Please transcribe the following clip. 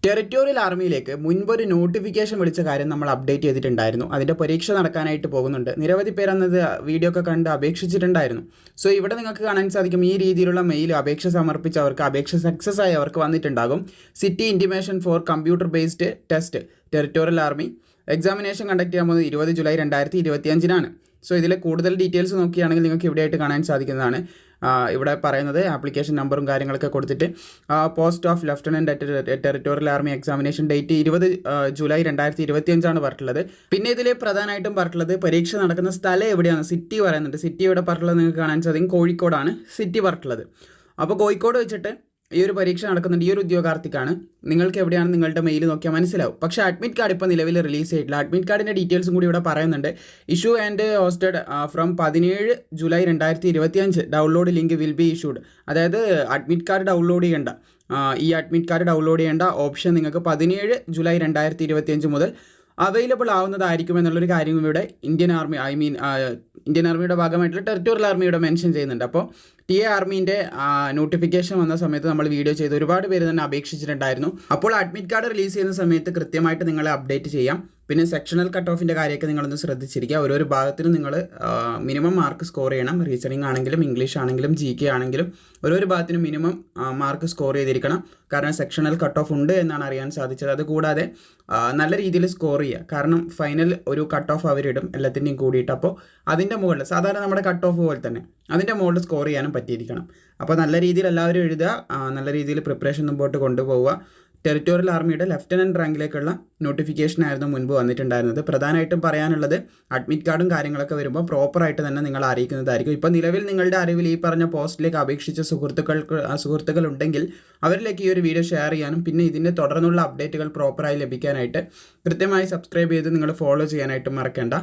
Territorial ആർമിയിലേക്ക് മുൻപൊരു notification വിളിച്ച കാര്യം നമ്മൾ അപ്ഡേറ്റ് ചെയ്തിട്ടുണ്ടായിരുന്നു. അതിൻ്റെ പരീക്ഷ നടക്കാനായിട്ട് പോകുന്നുണ്ട്. നിരവധി പേർ അന്നത് വീഡിയോ ഒക്കെ കണ്ട് അപേക്ഷിച്ചിട്ടുണ്ടായിരുന്നു. സോ ഇവിടെ നിങ്ങൾക്ക് കാണാൻ സാധിക്കും ഈ രീതിയിലുള്ള മെയിൽ അപേക്ഷ സമർപ്പിച്ചവർക്ക് അപേക്ഷ സക്സസ് ആയി അവർക്ക് വന്നിട്ടുണ്ടാകും. City intimation for computer based test territorial army examination conduct ചെയ്യാൻ പോകുന്നത് 20 ജൂലൈ 2025 സോ ഇതിൽ കൂടുതൽ ഡീറ്റെയിൽസ് നോക്കുകയാണെങ്കിൽ നിങ്ങൾക്ക് ഇവിടെയായിട്ട് കാണാൻ സാധിക്കുന്നതാണ്. ഇവിടെ പറയുന്നത് ആപ്ലിക്കേഷൻ നമ്പറും കാര്യങ്ങളൊക്കെ കൊടുത്തിട്ട് post of lieutenant territorial army examination date 20 July 2025 പറഞ്ഞിട്ടുള്ളത്. പിന്നെ ഇതിൽ പ്രധാനമായിട്ടും പറഞ്ഞിട്ടുള്ളത് പരീക്ഷ നടക്കുന്ന സ്ഥലം എവിടെയാണ്, സിറ്റി പറയുന്നുണ്ട്. സിറ്റി ഇവിടെ പറഞ്ഞിട്ടുള്ളത് നിങ്ങൾക്ക് കാണാൻ സാധിക്കും കോഴിക്കോടാണ് സിറ്റി പറഞ്ഞിട്ടുള്ളത്. അപ്പോൾ കോഴിക്കോട് വെച്ചിട്ട് ഈ ഒരു പരീക്ഷ നടക്കുന്നുണ്ട്. ഈ ഒരു ഉദ്യോഗാർത്ഥിക്കാണ്. നിങ്ങൾക്ക് എവിടെയാണ് നിങ്ങളുടെ മെയിൽ നോക്കിയാൽ മനസ്സിലാവും. പക്ഷേ അഡ്മിറ്റ് കാർഡ് ഇപ്പോൾ നിലവിൽ റിലീസ് ചെയ്തിട്ടില്ല. അഡ്മിറ്റ് കാർഡിൻ്റെ ഡീറ്റെയിൽസും കൂടി ഇവിടെ പറയുന്നുണ്ട്. Issue and hosted from 17 July 2025 download link will be issued. അതായത് അഡ്മിറ്റ് കാർഡ് ഡൗൺലോഡ് ചെയ്യേണ്ട ഈ അഡ്മിറ്റ് കാർഡ് ഡൗൺലോഡ് ചെയ്യേണ്ട ഓപ്ഷൻ നിങ്ങൾക്ക് 17 ജൂലൈ 2025 മുതൽ അവൈലബിൾ ആവുന്നതായിരിക്കും എന്നുള്ളൊരു കാര്യം ഇവിടെ ഇന്ത്യൻ ആർമിയുടെ ഭാഗമായിട്ടുള്ള ടെറിറ്റോറിയൽ ആർമിയുടെ മെൻഷൻ ചെയ്യുന്നുണ്ട്. അപ്പോൾ TA ആർമീൻ്റെ നോട്ടിഫിക്കേഷൻ വന്ന സമയത്ത് നമ്മൾ വീഡിയോ ചെയ്ത് ഒരുപാട് പേര് തന്നെ അപേക്ഷിച്ചിട്ടുണ്ടായിരുന്നു. അപ്പോൾ അഡ്മിറ്റ് കാർഡ് റിലീസ് ചെയ്യുന്ന സമയത്ത് കൃത്യമായിട്ട് നിങ്ങളെ അപ്ഡേറ്റ് ചെയ്യാം. പിന്നെ സെക്ഷണൽ കട്ട് ഓഫിൻ്റെ കാര്യമൊക്കെ നിങ്ങളൊന്ന് ശ്രദ്ധിച്ചിരിക്കുക. ഓരോരോ ഭാഗത്തിനും നിങ്ങൾ മിനിമം മാർക്ക് സ്കോർ ചെയ്യണം. റീസണിങ് ആണെങ്കിലും ഇംഗ്ലീഷ് ആണെങ്കിലും GK ആണെങ്കിലും ഓരോരോ ഭാഗത്തിനും മിനിമം മാർക്ക് സ്കോർ ചെയ്തിരിക്കണം. കാരണം സെക്ഷണൽ കട്ട് ഓഫ് ഉണ്ട് എന്നാണ് അറിയാൻ സാധിച്ചത്. അതുകൂടാതെ നല്ല രീതിയിൽ സ്കോർ ചെയ്യുക. കാരണം ഫൈനൽ ഒരു കട്ട് ഓഫ് അവരിടും എല്ലാത്തിൻ്റെയും കൂടിയിട്ട്. അപ്പോൾ അതിൻ്റെ മുകളിൽ സാധാരണ നമ്മുടെ കട്ട് ഓഫ് പോലെ തന്നെ അതിൻ്റെ മുകളിൽ സ്കോർ ചെയ്യാനും പറ്റിയിരിക്കണം. അപ്പോൾ നല്ല രീതിയിൽ എല്ലാവരും എഴുതുക, നല്ല രീതിയിൽ പ്രിപ്പറേഷൻ മുമ്പോട്ട് കൊണ്ടുപോവുക. ടെറിറ്റോറിയൽ ആർമിയുടെ ലെഫ്റ്റനൻറ്റ് റാങ്കിലേക്കുള്ള നോട്ടിഫിക്കേഷൻ ആയിരുന്നു മുൻപ് വന്നിട്ടുണ്ടായിരുന്നത്. പ്രധാനമായിട്ടും പറയാനുള്ളത് അഡ്മിറ്റ് കാർഡും കാര്യങ്ങളൊക്കെ വരുമ്പോൾ പ്രോപ്പറായിട്ട് തന്നെ നിങ്ങൾ അറിയിക്കുന്നതായിരിക്കും. ഇപ്പോൾ നിലവിൽ നിങ്ങളുടെ അറിവിൽ ഈ പറഞ്ഞ പോസ്റ്റിലേക്ക് അപേക്ഷിച്ച സുഹൃത്തുക്കൾ ഉണ്ടെങ്കിൽ അവരിലേക്ക് ഈ ഒരു വീഡിയോ ഷെയർ ചെയ്യാനും പിന്നെ ഇതിൻ്റെ തുടർന്നുള്ള അപ്ഡേറ്റുകൾ പ്രോപ്പറായി ലഭിക്കാനായിട്ട് കൃത്യമായി സബ്സ്ക്രൈബ് ചെയ്ത് നിങ്ങൾ ഫോളോ ചെയ്യാനായിട്ട് മറക്കേണ്ട.